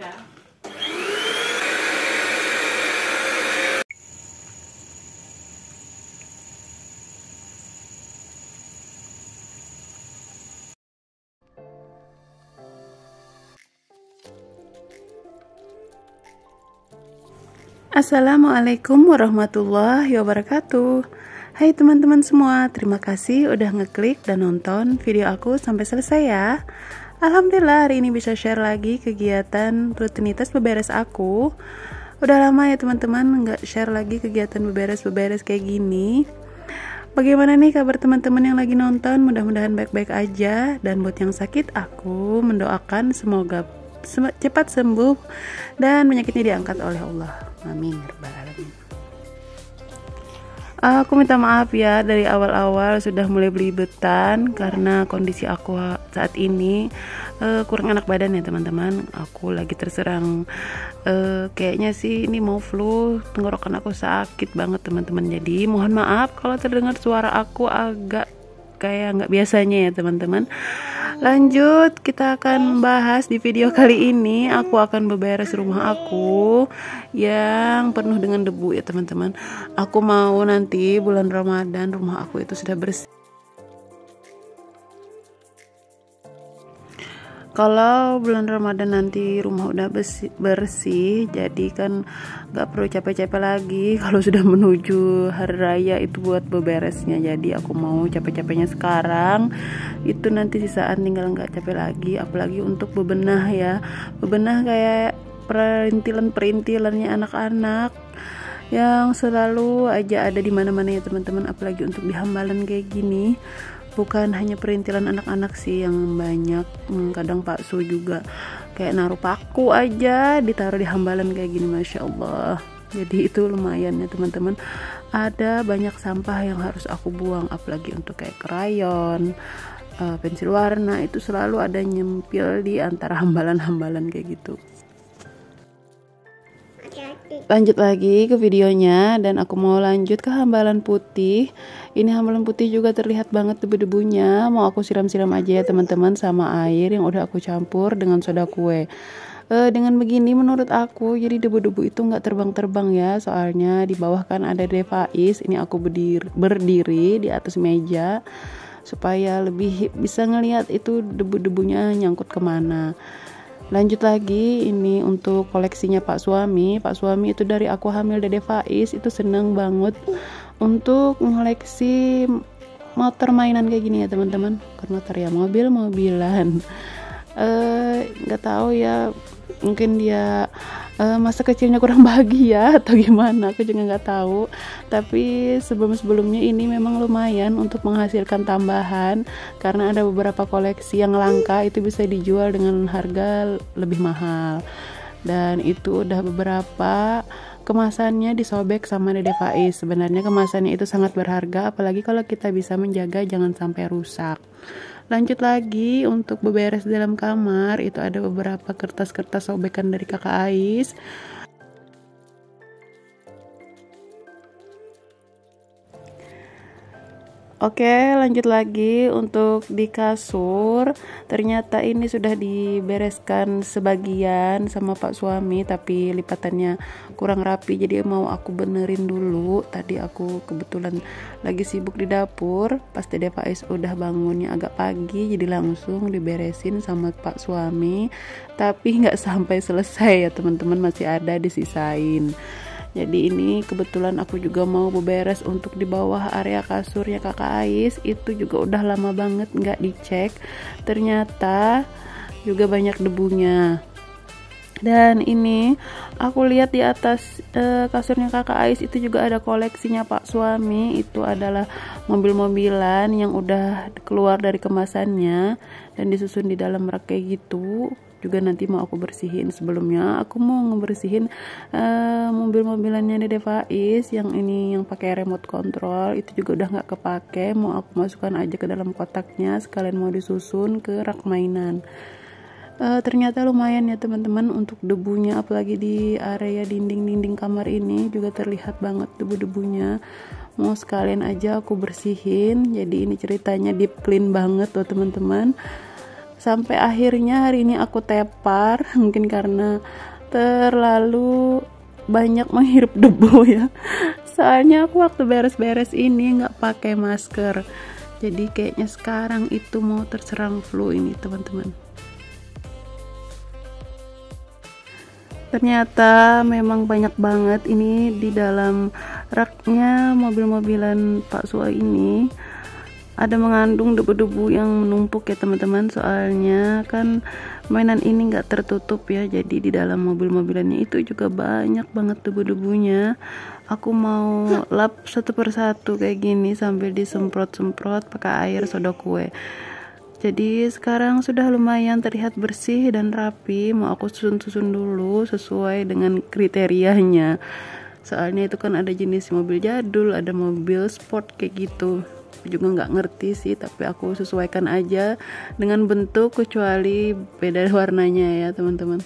ya. Assalamualaikum warahmatullahi wabarakatuh. Hai teman-teman semua, terima kasih udah ngeklik dan nonton video aku sampai selesai ya. Alhamdulillah hari ini bisa share lagi kegiatan rutinitas beberes aku. Udah lama ya teman-teman nggak share lagi kegiatan beberes kayak gini. Bagaimana nih kabar teman-teman yang lagi nonton? Mudah-mudahan baik-baik aja. Dan buat yang sakit, aku mendoakan semoga cepat sembuh dan penyakitnya diangkat oleh Allah. Amin ya rabbal alamin. Aku minta maaf ya, dari awal-awal sudah mulai belibetan karena kondisi aku saat ini kurang enak badan ya teman-teman. Aku lagi terserang kayaknya sih ini mau flu, tenggorokan aku sakit banget teman-teman. Jadi mohon maaf kalau terdengar suara aku agak kayak nggak biasanya ya teman-teman. Lanjut, kita akan bahas di video kali ini. Aku akan beberes rumah aku yang penuh dengan debu ya teman-teman. Aku mau nanti bulan Ramadan rumah aku itu sudah bersih. Kalau bulan Ramadan nanti rumah udah bersih, jadi kan gak perlu capek-capek lagi kalau sudah menuju hari raya itu buat beberesnya. Jadi aku mau capek-capeknya sekarang, itu nanti sisaan tinggal gak capek lagi. Apalagi untuk bebenah ya, bebenah kayak perintilan-perintilannya anak-anak yang selalu aja ada di mana-mana ya teman-teman. Apalagi untuk di Hambalan kayak gini, bukan hanya perintilan anak-anak sih yang banyak, kadang paksu juga kayak naruh paku aja ditaruh di Hambalan kayak gini, masya Allah. Jadi itu lumayan ya teman-teman, ada banyak sampah yang harus aku buang, apalagi untuk kayak krayon, pensil warna, itu selalu ada nyempil di antara Hambalan-Hambalan kayak gitu. Lanjut lagi ke videonya, dan aku mau lanjut ke Hambalan putih. Ini Hambalan putih juga terlihat banget debu-debunya. Mau aku siram-siram aja ya teman-teman sama air yang udah aku campur dengan soda kue. Dengan begini menurut aku jadi debu-debu itu nggak terbang-terbang ya, soalnya di bawah kan ada device. Ini aku berdiri di atas meja supaya lebih bisa ngelihat itu debu-debunya nyangkut kemana. Lanjut lagi, ini untuk koleksinya Pak Suami. Pak Suami itu dari aku hamil Dede Faiz itu seneng banget untuk ngoleksi motor mainan kayak gini ya teman-teman. Karena motor ya mobil-mobilan. Nggak tahu ya, mungkin dia masa kecilnya kurang bahagia atau gimana, aku juga nggak tahu. Tapi sebelumnya ini memang lumayan untuk menghasilkan tambahan, karena ada beberapa koleksi yang langka itu bisa dijual dengan harga lebih mahal. Dan itu udah beberapa kemasannya disobek sama Dede Faiz. Sebenarnya kemasannya itu sangat berharga, apalagi kalau kita bisa menjaga jangan sampai rusak. Lanjut lagi untuk beberes dalam kamar, itu ada beberapa kertas-kertas sobekan dari kakak Ais. Oke, lanjut lagi untuk di kasur. Ternyata ini sudah dibereskan sebagian sama Pak Suami, tapi lipatannya kurang rapi, jadi mau aku benerin dulu. Tadi aku kebetulan lagi sibuk di dapur, pas Dede Faiz udah bangunnya agak pagi, jadi langsung diberesin sama Pak Suami. Tapi nggak sampai selesai ya teman-teman, masih ada disisain. Jadi ini kebetulan aku juga mau beberes untuk di bawah area kasurnya kakak Ais. Itu juga udah lama banget nggak dicek, ternyata juga banyak debunya. Dan ini aku lihat di atas kasurnya kakak Ais itu juga ada koleksinya Pak Suami. Itu adalah mobil-mobilan yang udah keluar dari kemasannya dan disusun di dalam rak kayak gitu. Juga nanti mau aku bersihin. Sebelumnya aku mau ngebersihin mobil-mobilannya Dede Faiz yang ini yang pakai remote control, itu juga udah nggak kepake, mau aku masukkan aja ke dalam kotaknya sekalian mau disusun ke rak mainan. Ternyata lumayan ya teman-teman untuk debunya, apalagi di area dinding-dinding kamar ini juga terlihat banget debu-debunya. Mau sekalian aja aku bersihin. Jadi ini ceritanya deep clean banget tuh teman-teman. sampai akhirnya hari ini aku tepar, mungkin karena terlalu banyak menghirup debu ya. Soalnya aku waktu beres-beres ini nggak pakai masker, jadi kayaknya sekarang itu mau terserang flu ini teman-teman. Ternyata memang banyak banget ini di dalam raknya mobil-mobilan Pak Sua ini, ada mengandung debu-debu yang menumpuk ya teman-teman. Soalnya kan mainan ini nggak tertutup ya, jadi di dalam mobil-mobilannya itu juga banyak banget debu-debunya. Aku mau lap satu persatu kayak gini sambil disemprot-semprot pakai air soda kue. Jadi sekarang sudah lumayan terlihat bersih dan rapi. Mau aku susun-susun dulu sesuai dengan kriterianya. Soalnya itu kan ada jenis mobil jadul, ada mobil sport kayak gitu. Aku juga nggak ngerti sih, tapi aku sesuaikan aja dengan bentuk, kecuali beda warnanya ya teman-teman.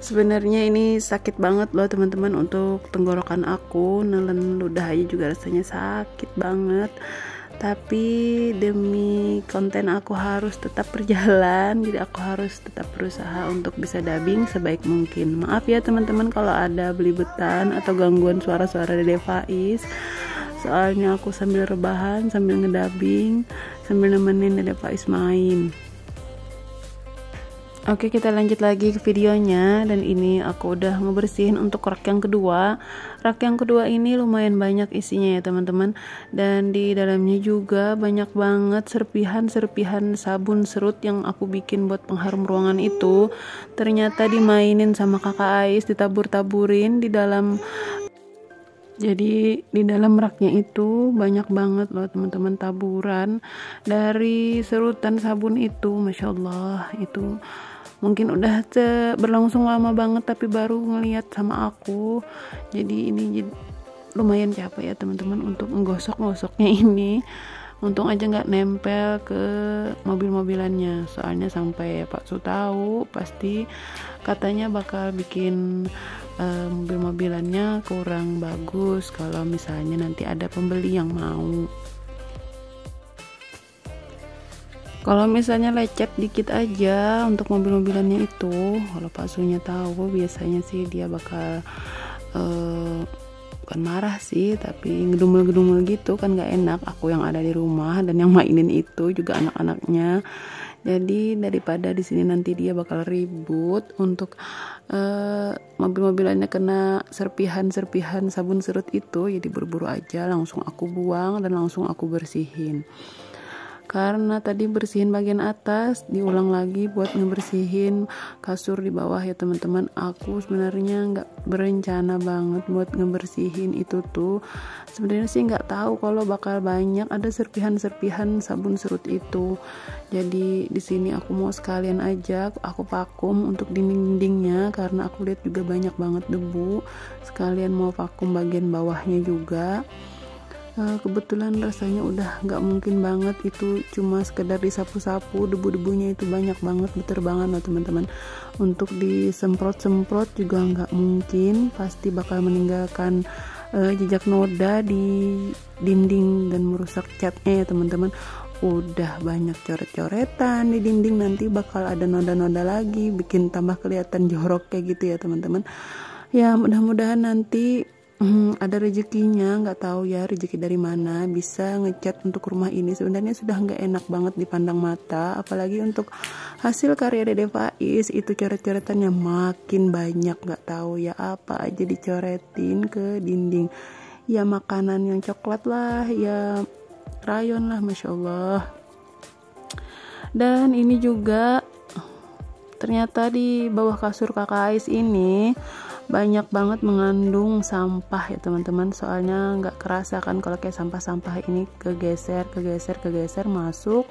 Sebenarnya ini sakit banget loh teman-teman untuk tenggorokan aku, nelen ludah aja juga rasanya sakit banget. Tapi demi konten aku harus tetap berjalan, jadi aku harus tetap berusaha untuk bisa dubbing sebaik mungkin. Maaf ya teman-teman kalau ada belibetan atau gangguan suara-suara Dede Faiz. Soalnya aku sambil rebahan, sambil ngedubbing, sambil nemenin Dede Faiz main. Oke, kita lanjut lagi ke videonya. Dan ini aku udah ngebersihin untuk rak yang kedua. Rak yang kedua ini lumayan banyak isinya ya teman-teman, dan di dalamnya juga banyak banget serpihan-serpihan sabun serut yang aku bikin buat pengharum ruangan itu. Ternyata dimainin sama kakak Ais, ditabur-taburin di dalam. Jadi di dalam raknya itu banyak banget loh teman-teman taburan dari serutan sabun itu. Masya Allah, itu mungkin udah berlangsung lama banget tapi baru ngeliat sama aku. Jadi ini lumayan capek ya teman-teman untuk menggosok-gosoknya ini. Untung aja nggak nempel ke mobil-mobilannya, soalnya sampai Pak Su tahu pasti katanya bakal bikin mobil-mobilannya kurang bagus kalau misalnya nanti ada pembeli yang mau. Kalau misalnya lecet dikit aja untuk mobil-mobilannya itu, kalau Pak Sunya tahu biasanya sih dia bakal bukan marah sih, tapi ngedumel-ngedumel gitu kan nggak enak. Aku yang ada di rumah dan yang mainin itu juga anak-anaknya. Jadi daripada di sini nanti dia bakal ribut untuk mobil-mobilannya kena serpihan-serpihan sabun serut itu, jadi buru-buru aja langsung aku buang dan langsung aku bersihin. Karena tadi bersihin bagian atas, diulang lagi buat ngebersihin kasur di bawah ya teman-teman. Aku sebenarnya nggak berencana banget buat ngebersihin itu tuh. Sebenarnya sih nggak tahu kalau bakal banyak ada serpihan-serpihan sabun serut itu. Jadi di sini aku mau sekalian aja aku vakum untuk dinding-dindingnya, karena aku lihat juga banyak banget debu. Sekalian mau vakum bagian bawahnya juga. Kebetulan rasanya udah nggak mungkin banget itu cuma sekedar disapu-sapu, debu-debunya itu banyak banget, beterbangan loh teman-teman. Untuk disemprot-semprot juga nggak mungkin, pasti bakal meninggalkan jejak noda di dinding dan merusak catnya ya teman-teman. Udah banyak coret-coretan di dinding, nanti bakal ada noda-noda lagi, bikin tambah kelihatan jorok kayak gitu ya teman-teman. Ya mudah-mudahan nanti ada rezekinya, nggak tahu ya rezeki dari mana bisa ngecat untuk rumah ini. Sebenarnya sudah nggak enak banget dipandang mata, apalagi untuk hasil karya Dede Faiz itu coret-coretannya makin banyak. Nggak tahu ya apa aja dicoretin ke dinding, ya makanan yang coklat lah, ya rayon lah, Masya Allah. Dan ini juga ternyata di bawah kasur kakak Ais ini banyak banget mengandung sampah ya teman-teman. Soalnya nggak kerasa kan kalau kayak sampah-sampah ini kegeser masuk.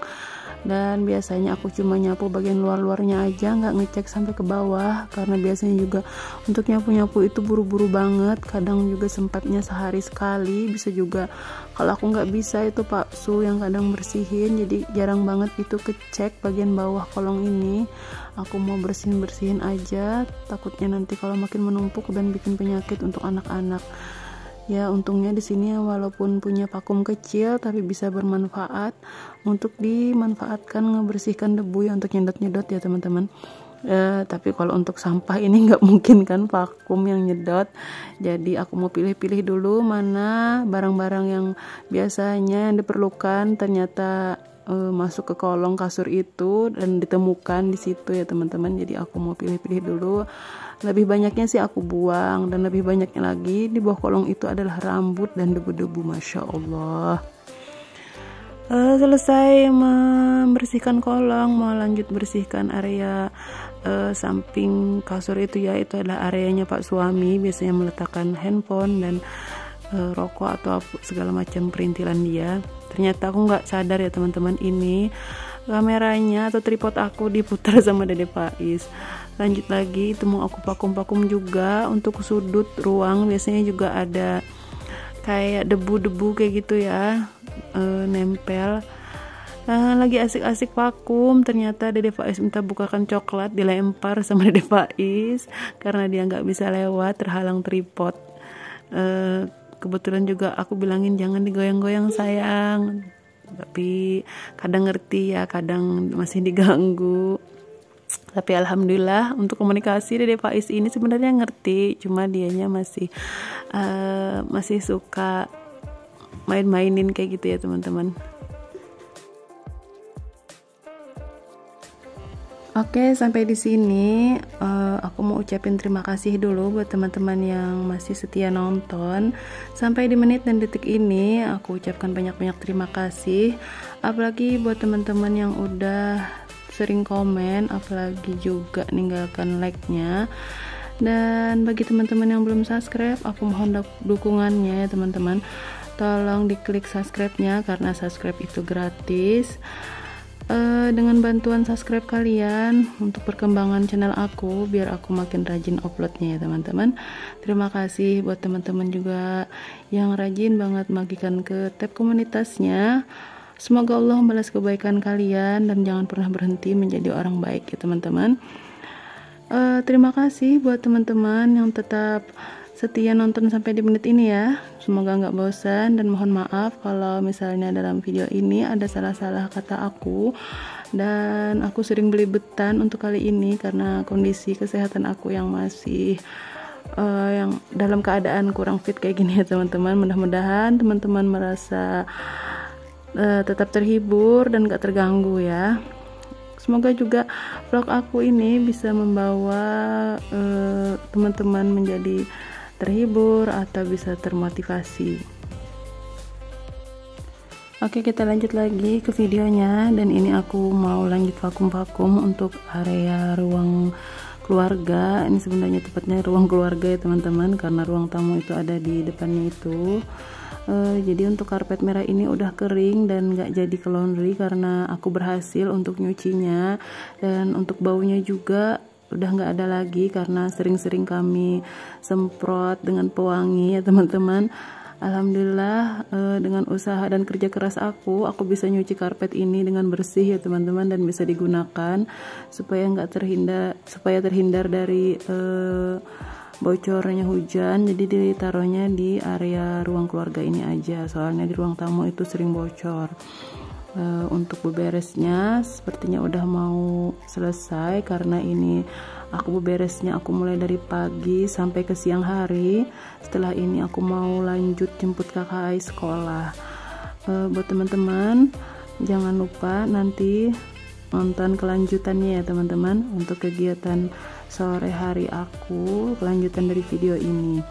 Dan biasanya aku cuma nyapu bagian luar-luarnya aja, nggak ngecek sampai ke bawah, karena biasanya juga untuk nyapu-nyapu itu buru-buru banget. Kadang juga sempatnya sehari sekali, bisa juga kalau aku nggak bisa itu Pak Su yang kadang bersihin. Jadi jarang banget itu kecek bagian bawah kolong ini. Aku mau bersihin aja, takutnya nanti kalau makin menumpuk dan bikin penyakit untuk anak-anak. Ya untungnya di sini walaupun punya vakum kecil tapi bisa bermanfaat untuk dimanfaatkan ngebersihkan debu ya, untuk nyedot-nyedot ya teman-teman. Tapi kalau untuk sampah ini nggak mungkin kan vakum yang nyedot, jadi aku mau pilih-pilih dulu mana barang-barang yang biasanya yang diperlukan ternyata masuk ke kolong kasur itu dan ditemukan di situ ya teman-teman. Jadi aku mau pilih-pilih dulu. Lebih banyaknya sih aku buang, dan lebih banyaknya lagi di bawah kolong itu adalah rambut dan debu-debu. Masya Allah. Selesai membersihkan kolong, mau lanjut bersihkan area samping kasur itu ya. Itu adalah areanya Pak suami biasanya meletakkan handphone dan rokok atau segala macam perintilan dia. Ternyata aku nggak sadar ya teman-teman, ini kameranya atau tripod aku diputar sama Dede Faiz. Lanjut lagi, itu mau aku vakum-vakum juga untuk sudut ruang. Biasanya juga ada kayak debu-debu kayak gitu ya, nempel. Lagi asik-asik vakum, ternyata Dede Faiz minta bukakan coklat, dilempar sama Dede Faiz karena dia nggak bisa lewat, terhalang tripod. Kebetulan juga aku bilangin jangan digoyang-goyang sayang, tapi kadang ngerti ya, kadang masih diganggu. Tapi alhamdulillah untuk komunikasi Dede Faiz ini sebenarnya ngerti, cuma dianya masih suka main-mainin kayak gitu ya teman-teman. Oke, sampai di sini aku mau ucapin terima kasih dulu buat teman-teman yang masih setia nonton sampai di menit dan detik ini. Aku ucapkan banyak-banyak terima kasih, apalagi buat teman-teman yang udah sering komen, apalagi juga ninggalkan like-nya. Dan bagi teman-teman yang belum subscribe, aku mohon dukungannya ya teman-teman. Tolong diklik subscribe-nya karena subscribe itu gratis. Dengan bantuan subscribe kalian untuk perkembangan channel aku, biar aku makin rajin uploadnya ya teman-teman. Terima kasih buat teman-teman juga yang rajin banget bagikan ke tab komunitasnya. Semoga Allah membalas kebaikan kalian dan jangan pernah berhenti menjadi orang baik ya teman-teman. Terima kasih buat teman-teman yang tetap setia nonton sampai di menit ini ya. Semoga nggak bosan, dan mohon maaf kalau misalnya dalam video ini ada salah-salah kata aku. Dan aku sering belibetan untuk kali ini karena kondisi kesehatan aku yang masih yang dalam keadaan kurang fit kayak gini ya teman-teman. Mudah-mudahan teman-teman merasa tetap terhibur dan gak terganggu ya. Semoga juga vlog aku ini bisa membawa teman-teman menjadi terhibur atau bisa termotivasi. Oke, kita lanjut lagi ke videonya, dan ini aku mau lanjut vakum-vakum untuk area ruang keluarga. Ini sebenarnya tepatnya ruang keluarga ya teman-teman, karena ruang tamu itu ada di depannya itu. Jadi untuk karpet merah ini udah kering dan gak jadi ke laundry karena aku berhasil untuk nyucinya, dan untuk baunya juga udah nggak ada lagi karena sering-sering kami semprot dengan pewangi ya teman-teman. Alhamdulillah dengan usaha dan kerja keras aku bisa nyuci karpet ini dengan bersih ya teman-teman, dan bisa digunakan supaya terhindar dari bocornya hujan. Jadi ditaruhnya di area ruang keluarga ini aja, soalnya di ruang tamu itu sering bocor. Untuk beberesnya sepertinya udah mau selesai, karena ini aku beberesnya aku mulai dari pagi sampai ke siang hari. Setelah ini aku mau lanjut jemput kakak Ai sekolah. Buat teman-teman jangan lupa nanti nonton kelanjutannya ya teman-teman, untuk kegiatan sore hari aku, kelanjutan dari video ini.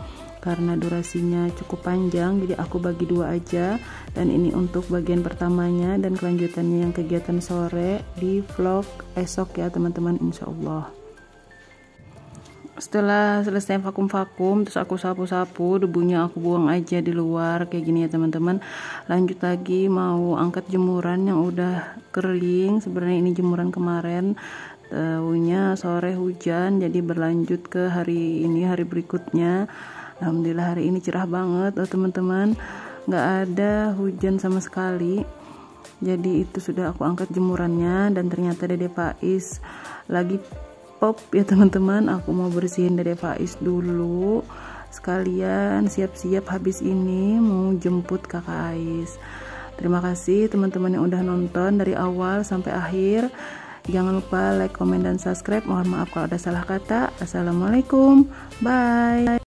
Karena durasinya cukup panjang, jadi aku bagi dua aja, dan ini untuk bagian pertamanya, dan kelanjutannya yang kegiatan sore di vlog esok ya teman-teman, insya Allah. Setelah selesai vakum-vakum, terus aku sapu-sapu, debunya aku buang aja di luar kayak gini ya teman-teman. Lanjut lagi mau angkat jemuran yang udah kering. Sebenarnya ini jemuran kemarin, tahunya sore hujan, jadi berlanjut ke hari ini, hari berikutnya. Alhamdulillah hari ini cerah banget teman-teman, nggak ada hujan sama sekali. Jadi itu sudah aku angkat jemurannya, dan ternyata Dede Faiz lagi pop ya teman-teman. Aku mau bersihin Dede Faiz dulu sekalian siap-siap habis ini mau jemput kakak Ais. Terima kasih teman-teman yang udah nonton dari awal sampai akhir. Jangan lupa like, komen, dan subscribe. Mohon maaf kalau ada salah kata. Assalamualaikum, bye.